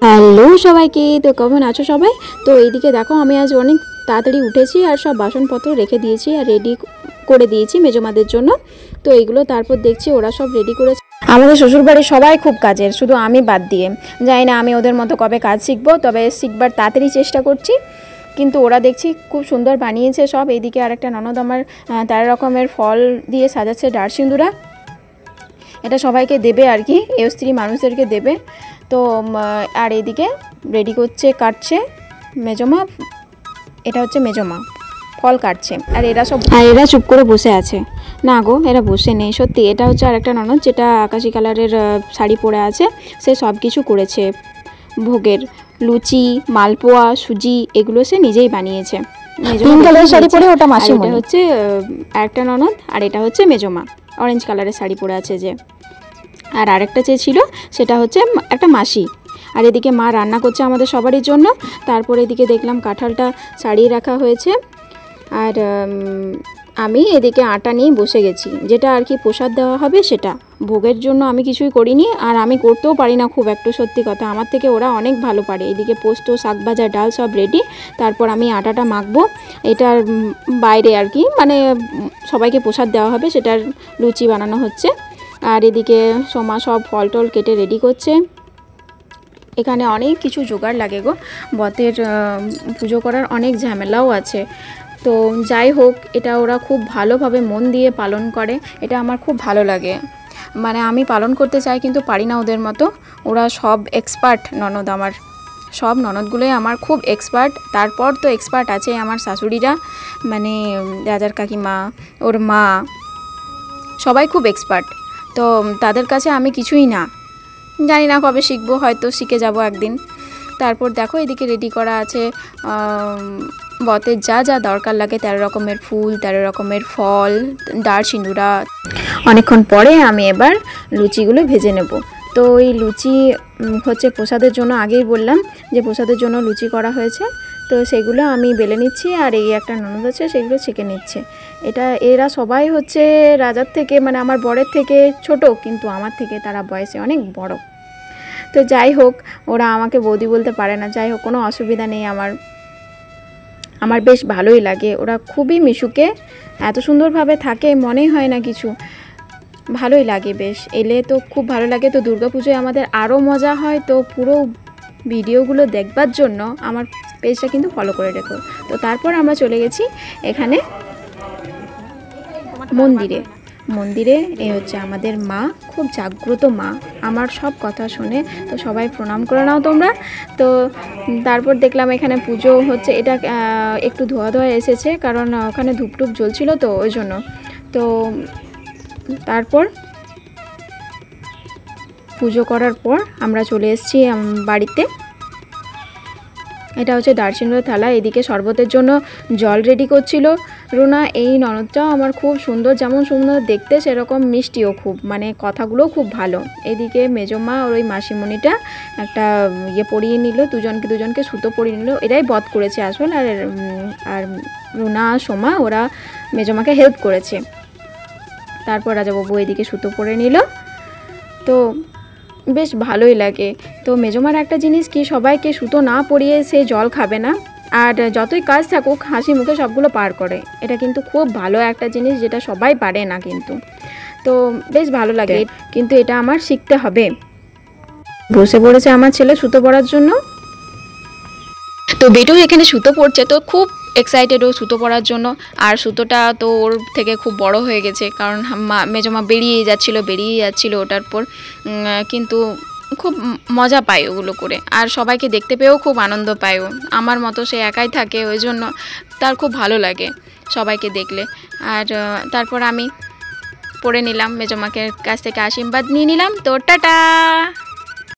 Hello সবাইকে, তো কেমন আছো সবাই? তো এইদিকে দেখো, আমি আজ অনেক তাড়াতাড়ি উঠেছি আর সব বাসনপত্র রেখে দিয়েছি আর রেডি করে দিয়েছি মেজমাদের জন্য। তো এইগুলো তারপর দেখছি ওরা সব রেডি করেছে। আমাদের শ্বশুরবাড়ির সবাই খুব কাজের, শুধু আমি বাদ দিয়ে। জানি না আমি ওদের মতো কবে কাজ শিখবো, তবে শিখবার তাড়াতাড়ি চেষ্টা করছি। কিন্তু ওরা দেখছি খুব সুন্দর বানিয়েছে সব। এইদিকে আরেকটা ননদ আমার 13 রকমের ফল দিয়ে সাজাচ্ছে ডার সিঁদুরা। এটা সবাইকে দেবে আর কি, এ স্ত্রী মানুষদেরকে দেবে। তো আর এদিকে রেডি করছে, কাটছে মেজমা। এটা হচ্ছে মেজমা, ফল কাটছে। আর এরা চুপ করে বসে আছে। না গো, এরা বসে নেই সত্যি। এটা হচ্ছে আর একটা ননদ, যেটা আকাশি কালারের শাড়ি পরে আছে। সে সব কিছু করেছে, ভোগের লুচি, মালপোয়া, সুজি, এগুলো সে নিজেই বানিয়েছে। পিঙ্ক কালারের শাড়ি পরে, ওটা মাসিমণি। এটা হচ্ছে আরেকটা ননদ, আর এটা হচ্ছে মেজমা, অরেঞ্জ কালারের শাড়ি পরে আছে যে। আর আরেকটা যে ছিল সেটা হচ্ছে একটা মাসি। আর এদিকে মা রান্না করছে আমাদের সবারই জন্য। তারপরে এদিকে দেখলাম কাঁঠালটা ছাড়িয়ে রাখা হয়েছে। আর আমি এদিকে আটা নিয়ে বসে গেছি, যেটা আর কি প্রসাদ দেওয়া হবে সেটা। ভোগের জন্য আমি কিছুই করিনি, আর আমি করতেও পারি না খুব একটু, সত্যি কথা। আমার থেকে ওরা অনেক ভালো পারে। এদিকে পোস্ত, শাক ভাজা, ডাল সব রেডি। তারপর আমি আটাটা মাখবো। এটার বাইরে আর কি, মানে সবাইকে প্রসাদ দেওয়া হবে, সেটার লুচি বানানো হচ্ছে। আর এদিকে সোমা সব ফল টল কেটে রেডি করছে। এখানে অনেক কিছু জোগাড় লাগে গো, বতের পুজো করার অনেক ঝামেলাও আছে। তো যাই হোক, এটা ওরা খুব ভালোভাবে মন দিয়ে পালন করে, এটা আমার খুব ভালো লাগে। মানে আমি পালন করতে চাই কিন্তু পারি না ওদের মতো। ওরা সব এক্সপার্ট ননদ, আমার সব ননদগুলোই আমার খুব এক্সপার্ট। তারপর তো এক্সপার্ট আছে আমার শাশুড়িরা, মানে রাজার কাকিমা, ওর মা, সবাই খুব এক্সপার্ট। তো তাদের কাছে আমি কিছুই না, জানি না কবে শিখবো, হয়তো শিখে যাব একদিন। তারপর দেখো এদিকে রেডি করা আছে বতের যা যা দরকার লাগে, 13 রকমের ফুল, 13 রকমের ফল, ডার সিঁদুরা। অনেকক্ষণ পরে আমি এবার লুচিগুলো ভেজে নেব। তো এই লুচি হচ্ছে প্রসাদের জন্য, আগেই বললাম যে প্রসাদের জন্য লুচি করা হয়েছে। তো সেগুলো আমি বেলে নিচ্ছি, আর এই একটা ননদ আছে সেগুলো ছেঁকে নিচ্ছে। এরা সবাই হচ্ছে রাজার থেকে, মানে আমার বরের থেকে ছোট, কিন্তু আমার থেকে তারা বয়সে অনেক বড়। তো যাই হোক, ওরা আমাকে বৌদি বলতে পারে না। যাই হোক, কোনো অসুবিধা নেই। আমার বেশ ভালোই লাগে। ওরা খুবই মিশুকে, এত সুন্দরভাবে থাকে, মনেই হয় না কিছু। ভালোই লাগে বেশ, এলে তো খুব ভালো লাগে। তো দুর্গাপুজোয় আমাদের আরও মজা হয়। তো পুরো ভিডিওগুলো দেখবার জন্য আমার পেজটা কিন্তু ফলো করে রেখো। তো তারপর আমরা চলে গেছি এখানে মন্দিরে। এই হচ্ছে আমাদের মা, খুব জাগ্রত মা, আমার সব কথা শোনে। তো সবাই প্রণাম করে নাও তোমরা। তো তারপর দেখলাম এখানে পুজো হচ্ছে। এটা একটু ধোয়া এসেছে, কারণ ওখানে ধূপটুপ জ্বলছিল, তো ওই জন্য। তো তারপর পুজো করার পর আমরা চলে এসেছি বাড়িতে। এটা হচ্ছে দারচিনির থালা। এদিকে শরবতের জন্য জল রেডি করছিল রুনা। এই ননদটাও আমার খুব সুন্দর, যেমন সুন্দর দেখতে সেরকম মিষ্টিও খুব, মানে কথাগুলোও খুব ভালো। এদিকে মেজমা আর ওই মাসিমণিটা একটা পরিয়ে নিল, দুজনকে সুতো পরিয়ে নিল। এরাই বধ করেছে আসল। আর রুনা, সোমা, ওরা মেজমাকে হেল্প করেছে। তারপর রাজাবাবু এদিকে সুতো পরে নিল। তো বেশ ভালোই লাগে। তো মেজমার একটা জিনিস কি, সবাইকে সুতো না পরিয়ে সে জল খাবে না, আর যতই কাজ থাকুক হাসি মুখে সবগুলো পার করে। এটা কিন্তু খুব ভালো একটা জিনিস, যেটা সবাই পারে না কিন্তু। তো বেশ ভালো লাগে, কিন্তু এটা আমার শিখতে হবে। বসে পড়েছে আমার ছেলে সুতো পরার জন্য। তো বেটু এখানে সুতো পড়ছে, তো খুব এক্সাইটেড ও সুতো পরার জন্য। আর সুতোটা তো ওর থেকে খুব বড় হয়ে গেছে, কারণ মেজমা বেরিয়েই যাচ্ছিল ওটার পর। কিন্তু খুব মজা পায় ওগুলো করে, আর সবাইকে দেখতে পেয়েও খুব আনন্দ পায়। আমার মতো সে একাই থাকে, ওই জন্য তার খুব ভালো লাগে সবাইকে দেখলে। আর তারপর আমি পড়ে নিলাম, মেজমাকে কাছ থেকে আশীর্বাদ নিয়ে নিলাম। তো টাটা।